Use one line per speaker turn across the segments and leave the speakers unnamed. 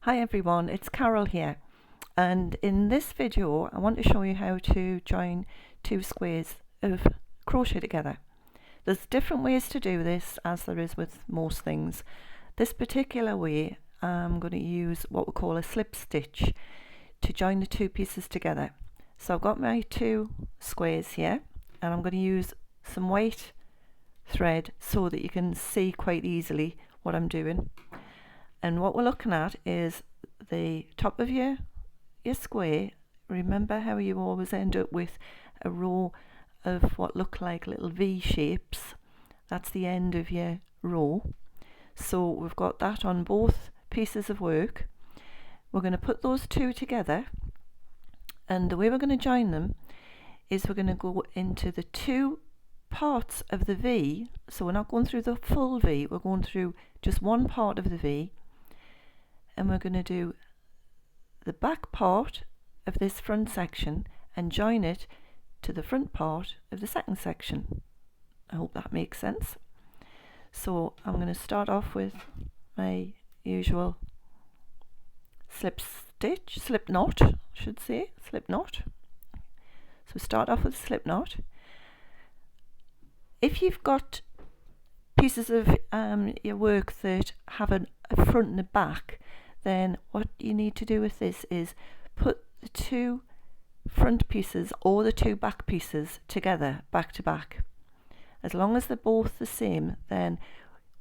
Hi everyone, it's Carol here, and in this video I want to show you how to join two squares of crochet together. There's different ways to do this, as there is with most things. This particular way I'm going to use what we call a slip stitch to join the two pieces together. So I've got my two squares here, and I'm going to use some white thread so that you can see quite easily what I'm doing. And what we're looking at is the top of your square. Remember how you always end up with a row of what look like little V shapes? That's the end of your row. So we've got that on both pieces of work. We're going to put those two together, and the way we're going to join them is we're going to go into the two parts of the V. So we're not going through the full V, we're going through just one part of the V. And we're going to do the back part of this front section and join it to the front part of the second section. I hope that makes sense. So I'm going to start off with my usual slip knot, I should say, slip knot. So start off with a slip knot. If you've got pieces of your work that have a front and a back, then what you need to do with this is put the two front pieces or the two back pieces together, back to back. As long as they're both the same, then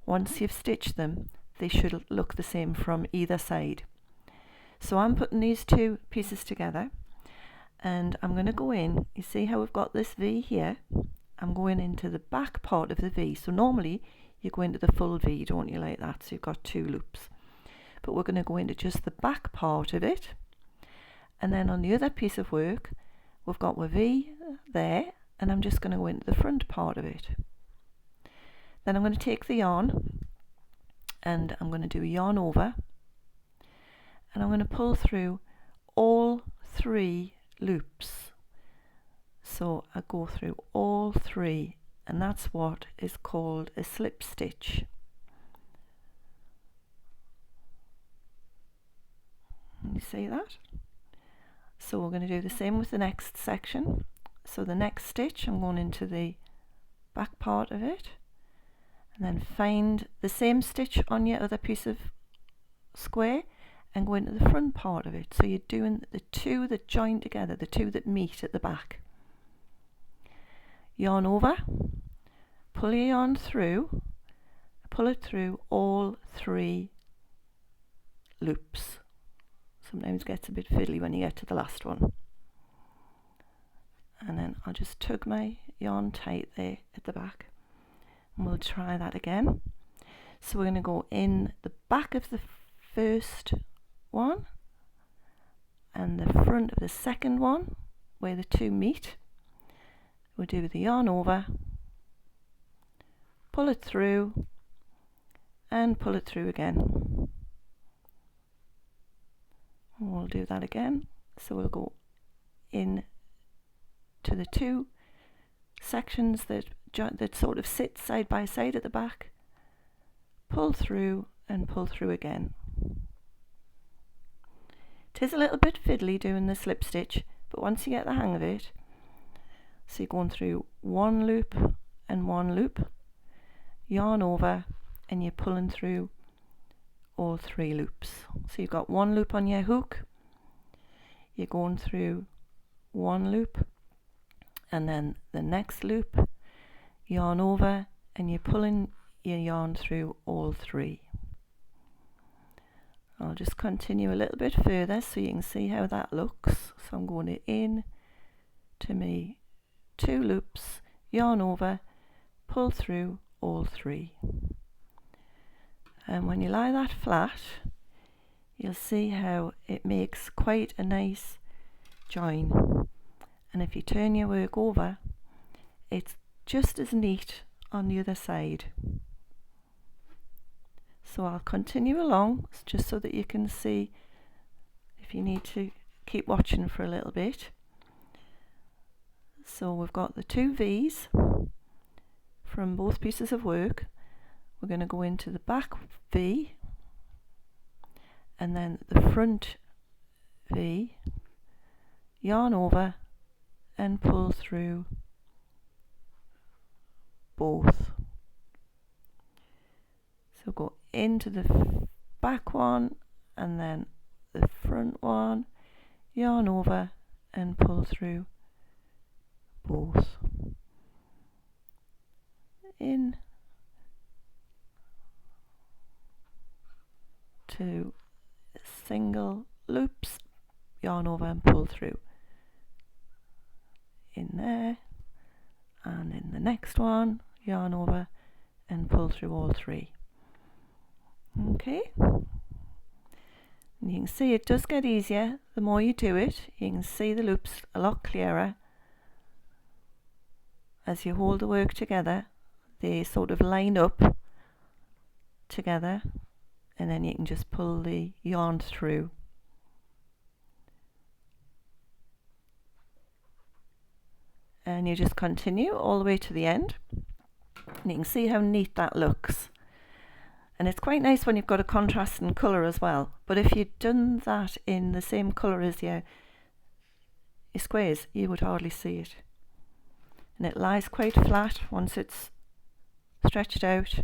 once you've stitched them, they should look the same from either side. So I'm putting these two pieces together, and I'm going to go in. You see how we've got this V here? I'm going into the back part of the V. So normally you go into the full V, don't you, like that? So you've got two loops. But we're going to go into just the back part of it, and then on the other piece of work we've got our V there, and I'm just going to go into the front part of it. Then I'm going to take the yarn and I'm going to do a yarn over, and I'm going to pull through all three loops. So I go through all three, and that's what is called a slip stitch. You see that? So we're going to do the same with the next section. So the next stitch, I'm going into the back part of it, and then find the same stitch on your other piece of square and go into the front part of it. So you're doing the two that join together, the two that meet at the back. Yarn over, pull your yarn through, pull it through all three loops. Sometimes gets a bit fiddly when you get to the last one. And then I'll just tug my yarn tight there at the back, and we'll try that again. So we're going to go in the back of the first one and the front of the second one where the two meet. We'll do the yarn over, pull it through, and pull it through again. We'll do that again. So we'll go in to the two sections that sort of sit side by side at the back, pull through and pull through again. It is a little bit fiddly doing the slip stitch, but once you get the hang of it, so you're going through one loop and one loop, yarn over, and you're pulling through all three loops. So you've got one loop on your hook, you're going through one loop, and then the next loop, yarn over, and you're pulling your yarn through all three. I'll just continue a little bit further so you can see how that looks. So I'm going in to me two loops, yarn over, pull through all three. And when you lie that flat, you'll see how it makes quite a nice join. And if you turn your work over, it's just as neat on the other side. So I'll continue along just so that you can see if you need to keep watching for a little bit. So we've got the two V's from both pieces of work. We're going to go into the back V, and then the front V, yarn over and pull through both. So go into the back one and then the front one, yarn over and pull through both. In to single loops, yarn over and pull through. In there, and in the next one, yarn over and pull through all three. Okay, and you can see it does get easier the more you do it. You can see the loops a lot clearer as you hold the work together. They sort of line up together, and then you can just pull the yarn through. And you just continue all the way to the end, and you can see how neat that looks. And it's quite nice when you've got a contrasting colour as well, but if you'd done that in the same colour as your squares, you would hardly see it. And it lies quite flat once it's stretched out,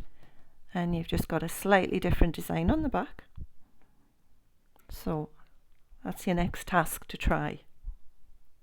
and you've just got a slightly different design on the back. So that's your next task to try.